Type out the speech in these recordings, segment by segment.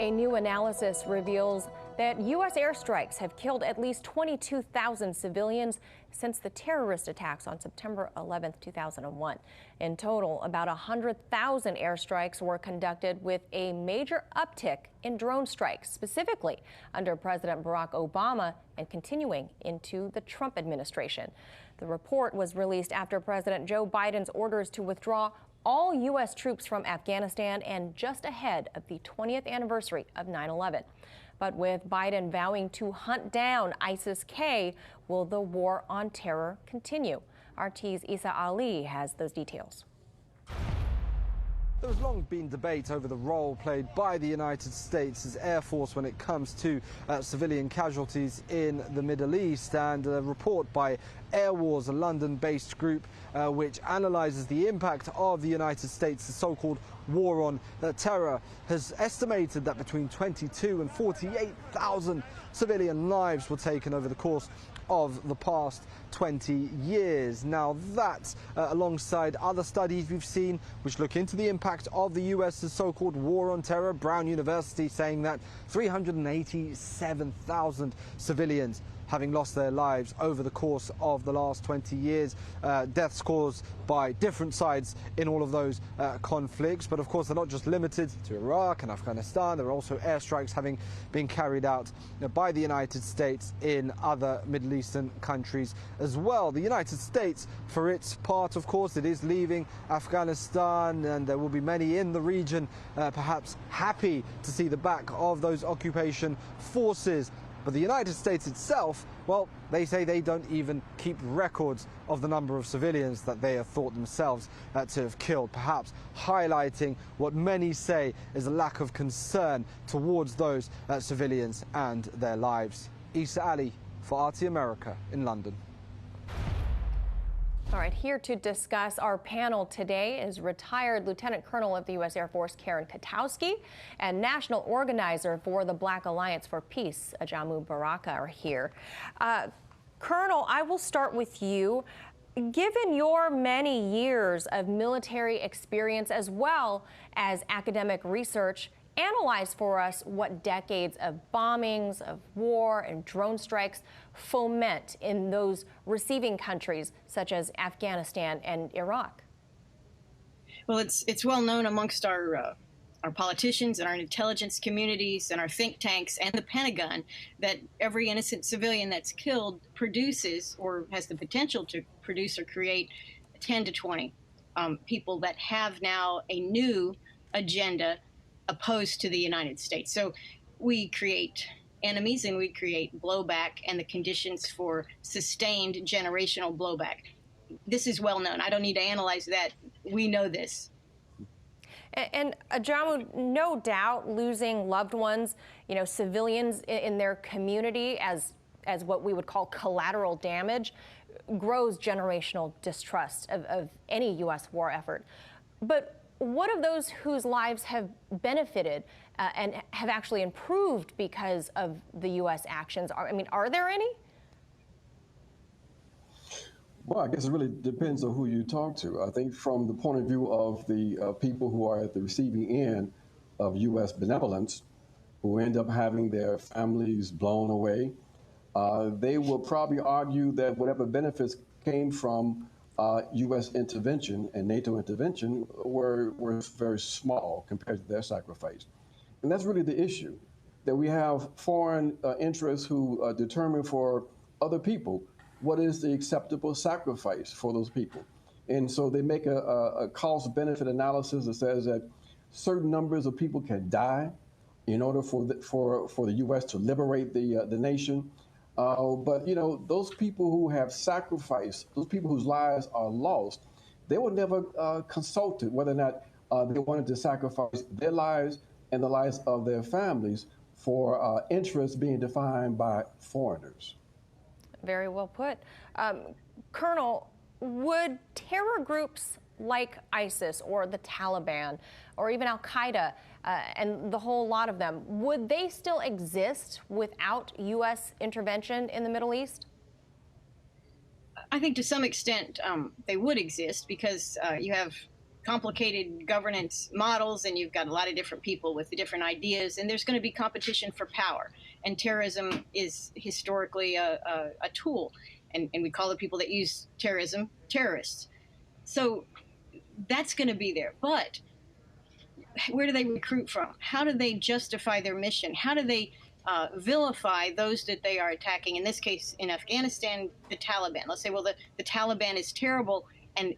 A new analysis reveals that U.S. airstrikes have killed at least 22,000 civilians since the terrorist attacks on September 11, 2001. In total, about 100,000 airstrikes were conducted, with a major uptick in drone strikes, specifically under President Barack Obama and continuing into the Trump administration. The report was released after President Joe Biden's orders to withdraw all U.S. troops from Afghanistan and just ahead of the 20th anniversary of 9/11. But with Biden vowing to hunt down ISIS-K, will the war on terror continue? RT's Isa Ali has those details. There's long been debate over the role played by the United States' Air Force when it comes to civilian casualties in the Middle East, and a report by Air Wars, a London-based group which analyzes the impact of the United States' so-called war on terror, has estimated that between 22 and 48,000 civilian lives were taken over the course of the past 20 years. Now that, alongside other studies we've seen which look into the impact of the US's so-called war on terror, Brown University saying that 387,000 civilians having lost their lives over the course of the last 20 years, deaths caused by different sides in all of those conflicts. But of course, they're not just limited to Iraq and Afghanistan. There are also airstrikes having been carried out by the United States in other Middle Eastern countries as well. The United States, for its part, of course, it is leaving Afghanistan, and there will be many in the region perhaps happy to see the back of those occupation forces. But the United States itself, well, they say they don't even keep records of the number of civilians that they have thought themselves to have killed, perhaps highlighting what many say is a lack of concern towards those civilians and their lives. Isa Ali for RT America in London. All right, here to discuss our panel today is retired Lieutenant Colonel of the U.S. Air Force Karen Katowski and National Organizer for the Black Alliance for Peace, Ajamu Baraka, are here. Colonel, I will start with you. Given your many years of military experience as well as academic research, analyze for us what decades of bombings, of war, and drone strikes foment in those receiving countries such as Afghanistan and Iraq. Well, it's well known amongst our politicians and our intelligence communities and our think tanks and the Pentagon that every innocent civilian that's killed produces, or has the potential to produce or create, 10 to 20 people that have now a new agenda opposed to the United States. So we create enemies and we create blowback and the conditions for sustained generational blowback. This is well known. I don't need to analyze that. We know this. And Ajamu, no doubt losing loved ones, civilians in their community as what we would call collateral damage grows generational distrust of any U.S. war effort. But what of those whose lives have benefited and have actually improved because of the U.S. actions? Are there any? Well, I guess it really depends on who you talk to. I think from the point of view of the people who are at the receiving end of U.S. benevolence, who end up having their families blown away, they will probably argue that whatever benefits came from U.S. intervention and NATO intervention were very small compared to their sacrifice. And that's really the issue, that we have foreign interests who determine for other people what is the acceptable sacrifice for those people. And so they make a cost-benefit analysis that says that certain numbers of people can die in order for the U.S. to liberate the nation. But, those people who have sacrificed, those people whose lives are lost, they were never consulted whether or not they wanted to sacrifice their lives and the lives of their families for interests being defined by foreigners. Very well put. Colonel, would terror groups like ISIS or the Taliban or even Al-Qaeda and the whole lot of them, would they still exist without U.S. intervention in the Middle East? I think to some extent they would exist because you have complicated governance models, and you've got a lot of different people with different ideas, and there's going to be competition for power. And terrorism is historically a tool, and we call the people that use terrorism terrorists. So that's going to be there. But where do they recruit from? How do they justify their mission? How do they vilify those that they are attacking? In this case, in Afghanistan, the Taliban. Let's say, well, the Taliban is terrible, and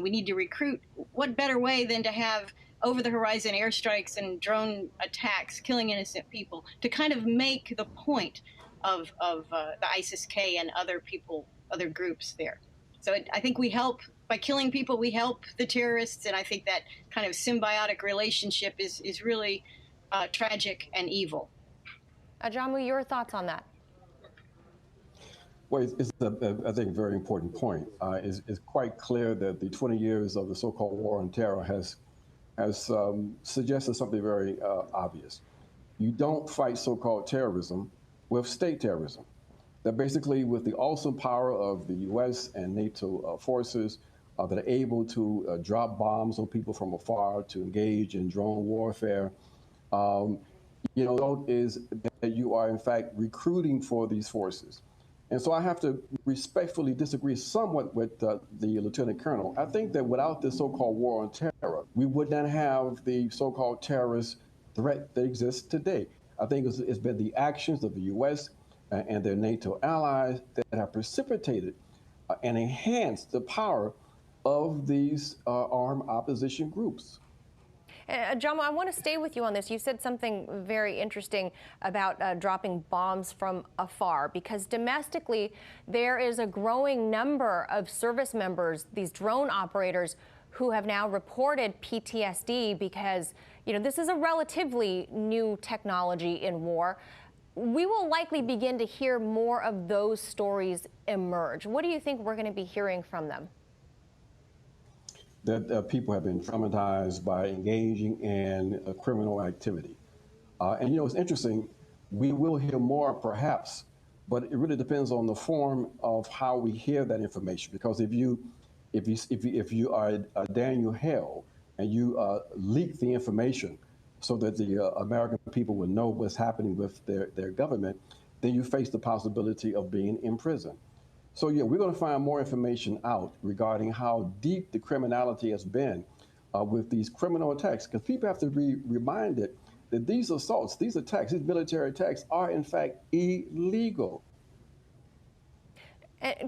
we need to recruit. What better way than to have over-the-horizon airstrikes and drone attacks killing innocent people to kind of make the point of the ISIS-K and other groups there. So I think we help. By killing people, we help the terrorists, and I think that kind of symbiotic relationship is really tragic and evil. Ajamu, your thoughts on that? Well, it's I think, a very important point. It's quite clear that the 20 years of the so-called war on terror has suggested something very obvious. You don't fight so-called terrorism with state terrorism. That basically, with the awesome power of the U.S. and NATO forces that are able to drop bombs on people from afar, to engage in drone warfare, is that you are, in fact, recruiting for these forces. And so I have to respectfully disagree somewhat with the Lieutenant Colonel. I think that without this so-called war on terror, we would not have the so-called terrorist threat that exists today. I think it's been the actions of the U.S. and their NATO allies that have precipitated and enhanced the power of these armed opposition groups. Ajamu, I want to stay with you on this. You said something very interesting about dropping bombs from afar, because domestically there is a growing number of service members, these drone operators, who have now reported PTSD because, this is a relatively new technology in war. We will likely begin to hear more of those stories emerge. What do you think we're going to be hearing from them? That people have been traumatized by engaging in criminal activity. And it's interesting, we will hear more perhaps, but it really depends on the form of how we hear that information. Because if you are Daniel Hale and you leak the information so that the American people will know what's happening with their government, then you face the possibility of being imprisoned. So yeah, we're going to find more information out regarding how deep the criminality has been with these criminal attacks, because people have to be reminded that these assaults, these attacks, these military attacks are in fact illegal.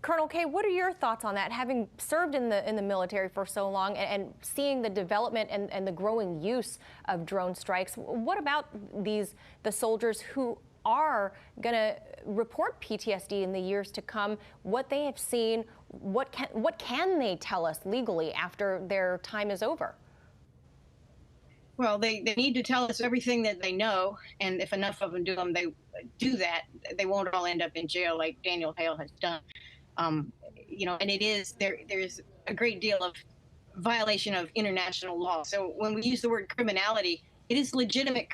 Colonel Kaye, what are your thoughts on that? Having served in the military for so long and seeing the development and the growing use of drone strikes, what about the soldiers who are going to report PTSD in the years to come? What they have seen, what can they tell us legally after their time is over? Well, they need to tell us everything that they know, and if enough of them do that, they won't all end up in jail like Daniel Hale has done. And there's a great deal of violation of international law. So when we use the word criminality, it is legitimate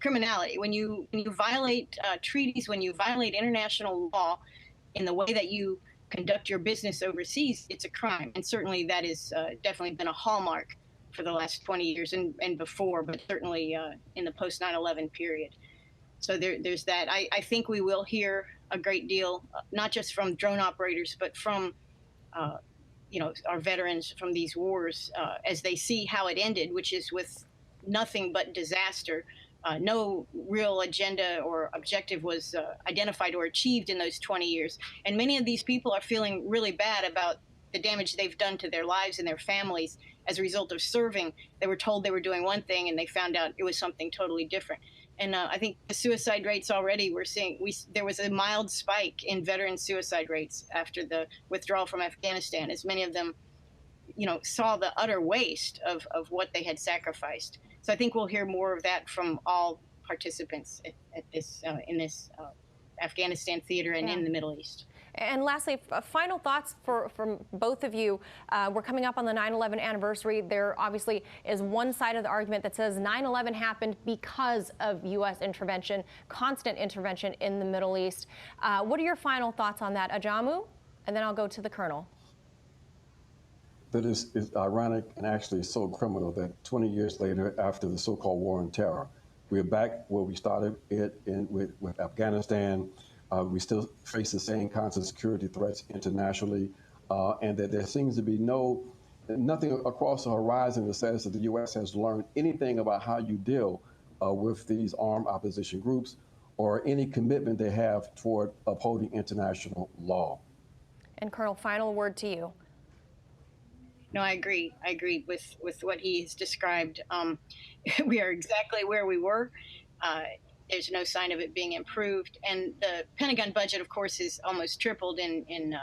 criminality. When you violate treaties, when you violate international law in the way that you conduct your business overseas, it's a crime. And certainly that is definitely been a hallmark for the last 20 years and before, but certainly in the post 9/11 period. So there's that. I think we will hear a great deal, not just from drone operators, but from our veterans from these wars as they see how it ended, which is with nothing but disaster. No real agenda or objective was identified or achieved in those 20 years. And many of these people are feeling really bad about the damage they've done to their lives and their families as a result of serving. They were told they were doing one thing and they found out it was something totally different. And I think the suicide rates already, there was a mild spike in veteran suicide rates after the withdrawal from Afghanistan, as many of them, saw the utter waste of what they had sacrificed. So I think we'll hear more of that from all participants at this in this Afghanistan theater and in the Middle East. And lastly, final thoughts from both of you. We're coming up on the 9/11 anniversary. There obviously is one side of the argument that says 9/11 happened because of U.S. intervention, constant intervention in the Middle East. What are your final thoughts on that, Ajamu? And then I'll go to the Colonel. that is ironic and actually so criminal that 20 years later, after the so-called war on terror, we're back where we started it with Afghanistan. We still face the same kinds of security threats internationally, and that there seems to be nothing across the horizon that says that the U.S. has learned anything about how you deal with these armed opposition groups or any commitment they have toward upholding international law. And Colonel, final word to you. No, I agree. I agree with what he's described. We are exactly where we were. There's no sign of it being improved. And the Pentagon budget, of course, is almost tripled in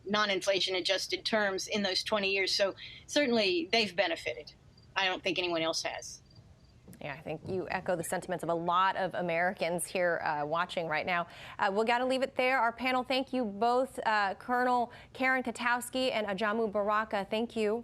non-inflation adjusted terms in those 20 years. So certainly they've benefited. I don't think anyone else has. Yeah, I think you echo the sentiments of a lot of Americans here watching right now. We've got to leave it there. Our panel, thank you both, Colonel Karen Katowski and Ajamu Baraka. Thank you.